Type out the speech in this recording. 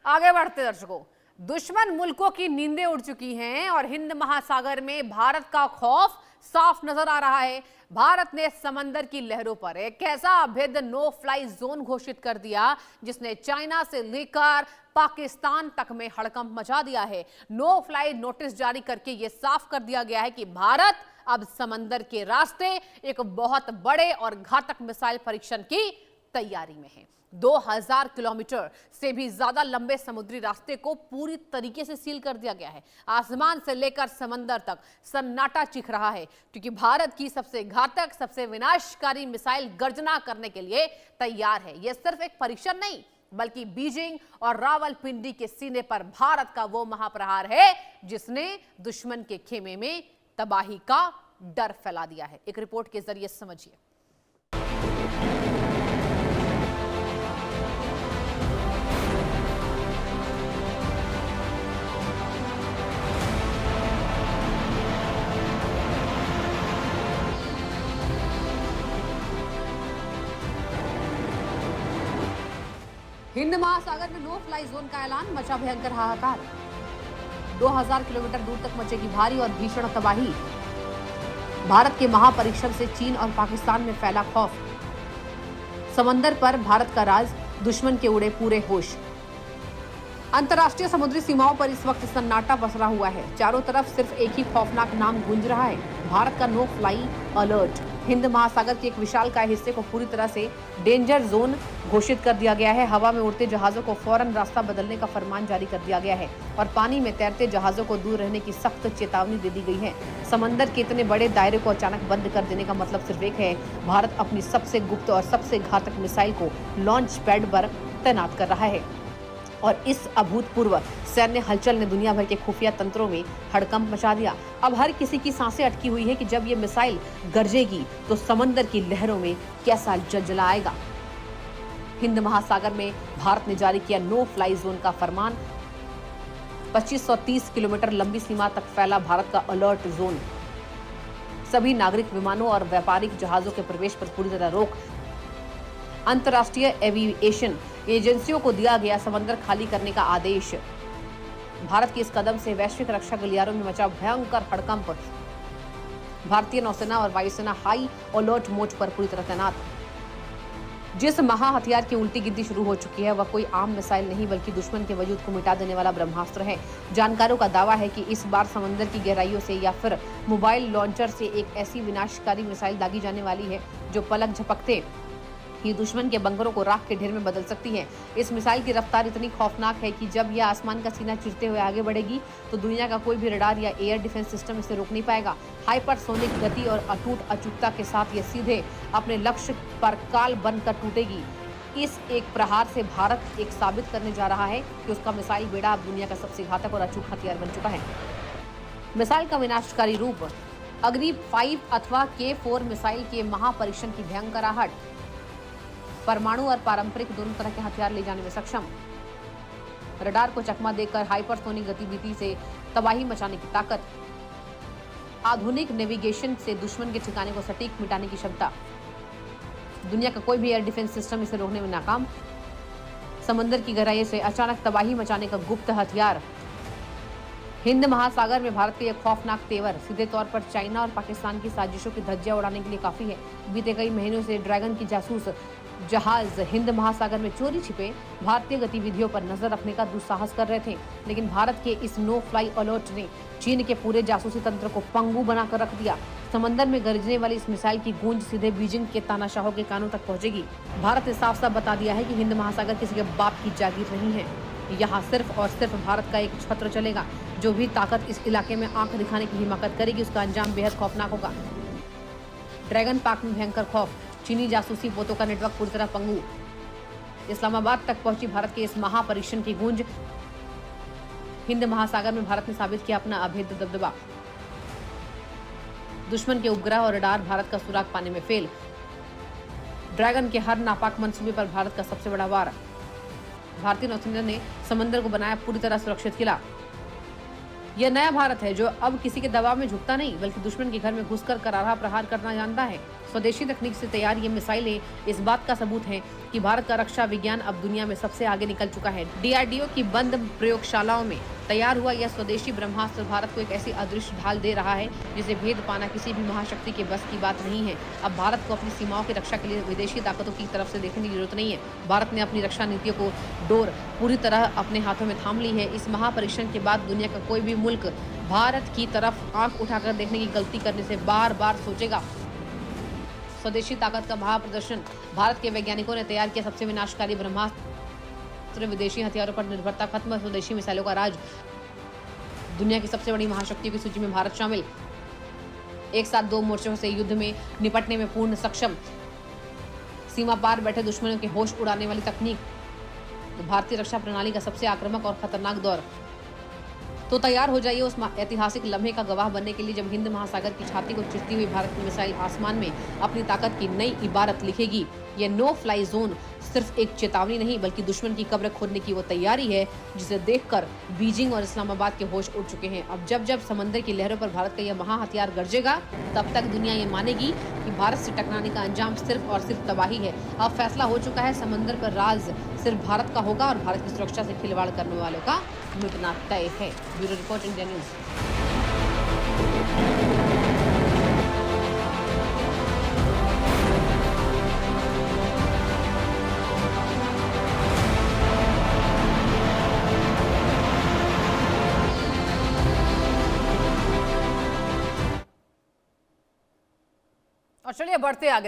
आगे बढ़ते दर्शकों, दुश्मन मुल्कों की नींदें उड़ चुकी हैं और हिंद महासागर में भारत का खौफ साफ नजर आ रहा है। भारत ने समंदर की लहरों पर एक ऐसा अभेद नो फ्लाई जोन घोषित कर दिया जिसने चाइना से लेकर पाकिस्तान तक में हड़कंप मचा दिया है। नो फ्लाई नोटिस जारी करके यह साफ कर दिया गया है कि भारत अब समंदर के रास्ते एक बहुत बड़े और घातक मिसाइल परीक्षण की तैयारी में है। 2000 किलोमीटर से भी ज्यादा लंबे समुद्री रास्ते को पूरी तरीके से सील कर दिया गया है। आसमान से लेकर समंदर तक सन्नाटा चिख रहा है क्योंकि भारत की सबसे घातक, सबसे विनाशकारी मिसाइल गर्जना करने के लिए तैयार है। यह सिर्फ एक परीक्षण नहीं बल्कि बीजिंग और रावलपिंडी के सीने पर भारत का वो महाप्रहार है जिसने दुश्मन के खेमे में तबाही का डर फैला दिया है। एक रिपोर्ट के जरिए समझिए। हिंद महासागर में नो फ्लाई जोन का ऐलान, मचा भयंकर हाहाकार। 2000 किलोमीटर दूर तक मचेगी भारी और भीषण तबाही। भारत के महापरीक्षण से चीन और पाकिस्तान में फैला खौफ। समंदर पर भारत का राज, दुश्मन के उड़े पूरे होश। अंतर्राष्ट्रीय समुद्री सीमाओं पर इस वक्त सन्नाटा पसरा हुआ है। चारों तरफ सिर्फ एक ही खौफनाक नाम गूंज रहा है, भारत का नो फ्लाई अलर्ट। हिंद महासागर के एक विशालकाय हिस्से को पूरी तरह से डेंजर जोन घोषित कर दिया गया है। हवा में उड़ते जहाजों को फौरन रास्ता बदलने का फरमान जारी कर दिया गया है और पानी में तैरते जहाजों को दूर रहने की सख्त चेतावनी दे दी गई है। समंदर के इतने बड़े दायरे को अचानक बंद कर देने का मतलब सिर्फ एक है, भारत अपनी सबसे गुप्त और सबसे घातक मिसाइल को लॉन्च पैड पर तैनात कर रहा है। और इस अभूतपूर्व सैन्य हलचल ने दुनिया भर के खुफिया तंत्रों में हड़कंप मचा दिया। अब हर किसी की सांसें अटकी हुई है कि जब ये मिसाइल गरजेगी तो समंदर की लहरों में कैसा जलजला आएगा। हिंद महासागर में भारत ने जारी किया नो फ्लाई जोन का फरमान। 2530 किलोमीटर लंबी सीमा तक फैला भारत का अलर्ट जोन। सभी नागरिक विमानों और व्यापारिक जहाजों के प्रवेश पर पूरी तरह रोक। अंतर्राष्ट्रीय एविएशन एजेंसियों को दिया गया समंदर खाली करने का आदेश। भारत के इस कदम से वैश्विक रक्षा गलियारों में मचा भयंकर हड़कंप। भारतीय नौसेना और वायुसेना हाई अलर्ट मोड पर पूरी तरह तैनात। जिस महा हथियार की उल्टी गिनती शुरू हो चुकी है वह कोई आम मिसाइल नहीं बल्कि दुश्मन के वजूद को मिटा देने वाला ब्रह्मास्त्र है। जानकारों का दावा है कि इस बार समंदर की गहराइयों से या फिर मोबाइल लॉन्चर से एक ऐसी विनाशकारी मिसाइल दागी जाने वाली है जो पलक झपकते ये दुश्मन के बंकरों को राख के ढेर में बदल सकती है। इस मिसाइल की रफ्तार इतनी खौफनाक है कि जब यह आसमान का सीना चीरते हुए आगे बढ़ेगी तो दुनिया का कोई भी रडार या एयर डिफेंस सिस्टम इसे रोक नहीं पाएगा। हाइपरसोनिक गति और अटूट अचूकता के साथ यह सीधे अपने लक्ष्य पर काल बनकर टूटेगी। इस एक प्रहार से भारत एक साबित करने जा रहा है कि उसका मिसाइल बेड़ा अब दुनिया का सबसे घातक और अचूक हथियार बन चुका है। मिसाइल का विनाशकारी रूप, अग्नि 5 अथवा K4 मिसाइल के महापरीक्षण की भयंकर आहट। परमाणु और पारंपरिक दोनों तरह के हथियार ले जाने में सक्षम। रडार को चकमा देकर हाइपरसोनिक गतिविधि से तबाही मचाने की ताकत। आधुनिक नेविगेशन से दुश्मन के ठिकाने को सटीक मिटाने की क्षमता। दुनिया का कोई भी एयर डिफेंस सिस्टम इसे रोकने में नाकाम। समंदर की गहराई से अचानक तबाही मचाने का गुप्त हथियार। हिंद महासागर में भारत के यह खौफनाक तेवर सीधे तौर पर चाइना और पाकिस्तान की साजिशों की धज्जियां उड़ाने के लिए काफी है। बीते कई महीनों से ड्रैगन की जासूस जहाज हिंद महासागर में चोरी छिपे भारतीय गतिविधियों पर नजर रखने का दुस्साहस कर रहे थे, लेकिन भारत के इस नो फ्लाई अलर्ट ने चीन के पूरे जासूसी तंत्र को पंगु बनाकर रख दिया। समंदर में गरजने वाली इस मिसाइल की गूंज सीधे बीजिंग के तानाशाहों के कानों तक पहुंचेगी। भारत ने साफ साफ बता दिया है कि हिंद महासागर किसी के बाप की जागीर नहीं है। यहाँ सिर्फ और सिर्फ भारत का एक छत्र चलेगा। जो भी ताकत इस इलाके में आंख दिखाने की हिम्मत करेगी उसका अंजाम बेहद खौफनाक होगा। ड्रैगन पार्क में भयंकर खौफ, चीनी जासूसी पोतों का नेटवर्क पूरी तरह पंगु। इस्लामाबाद तक पहुंची भारत के इस महापरीक्षण की गूंज। हिंद महासागर में भारत ने साबित किया अपना अभेद्य दबदबा। दुश्मन के उपग्रह और रडार भारत का सुराग पाने में फेल। ड्रैगन के हर नापाक मंसूबे पर भारत का सबसे बड़ा वार। भारतीय नौसेना ने समंदर को बनाया पूरी तरह सुरक्षित किला। यह नया भारत है जो अब किसी के दबाव में झुकता नहीं बल्कि दुश्मन के घर में घुसकर करारा प्रहार करना जानता है। स्वदेशी तकनीक से तैयार ये मिसाइलें इस बात का सबूत हैं कि भारत का रक्षा विज्ञान अब दुनिया में सबसे आगे निकल चुका है। डीआरडीओ की बंद प्रयोगशालाओं में तैयार हुआ यह स्वदेशी ब्रह्मास्त्र भारत को एक ऐसी अदृश्य ढाल दे रहा है जिसे भेद पाना किसी भी महाशक्ति के बस की बात नहीं है। अब भारत को अपनी सीमाओं की रक्षा के लिए विदेशी ताकतों की तरफ से देखने की जरूरत नहीं है। भारत ने अपनी रक्षा नीतियों को डोर पूरी तरह अपने हाथों में थाम ली है। इस महापरीक्षण के बाद दुनिया का कोई भी मुल्क भारत की तरफ आंख उठाकर देखने की गलती करने से बार बार सोचेगा। स्वदेशी ताकत का महाप्रदर्शन, भारत के वैज्ञानिकों ने तैयार किया सबसे विनाशकारी ब्रह्मास्त्र, विदेशी हथियारों पर निर्भरता खत्म, स्वदेशी मिसाइलों का राज, दुनिया की सबसे बड़ी महाशक्तियों की सूची में भारत शामिल, एक साथ दो मोर्चों से युद्ध में निपटने में पूर्ण सक्षम, सीमा पार बैठे दुश्मनों के होश उड़ाने वाली तकनीक, तो भारतीय रक्षा प्रणाली का सबसे आक्रामक और खतरनाक दौर। तो तैयार हो जाइए उस ऐतिहासिक लम्हे का गवाह बनने के लिए जब हिंद महासागर की छाती को चिरती हुई भारत की मिसाइल आसमान में अपनी ताकत की नई इबारत लिखेगी। ये नो फ्लाई जोन सिर्फ एक चेतावनी नहीं बल्कि दुश्मन की कब्र खोदने की वो तैयारी है जिसे देखकर बीजिंग और इस्लामाबाद के होश उड़ चुके हैं। अब जब जब समंदर की लहरों पर भारत का यह महा हथियार गरजेगा तब तक दुनिया ये मानेगी कि भारत से टकराने का अंजाम सिर्फ और सिर्फ तबाही है। अब फैसला हो चुका है, समंदर पर राज सिर्फ भारत का होगा और भारत की सुरक्षा से खिलवाड़ करने वालों का मिटना तय है। Bureau report, India news. और चलिए बढ़ते आगे।